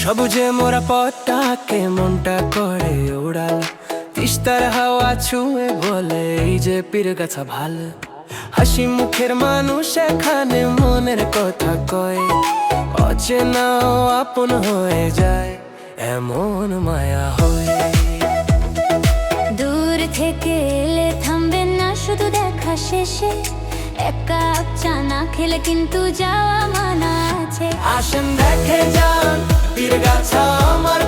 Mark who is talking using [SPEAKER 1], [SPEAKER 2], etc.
[SPEAKER 1] সবুজে মোরা পথটাকে মনটা করে উড়াল, তিস্তার হাওয়া ছুঁয়ে বলে এই যে পীর গাছা ভাল। হাসি মুখের মানুষ এখানে মনের কথা কয়, অচেনাও আপন হয়ে যায়, এমন মায়া হয়।
[SPEAKER 2] দূর থেকে এলে থামবে না শুধু দেখা শেষে, এক কাপ চা না খেলে কিন্তু যাওয়া মানা আছে।
[SPEAKER 1] আসেন দেখে যান পীর গাছা আমার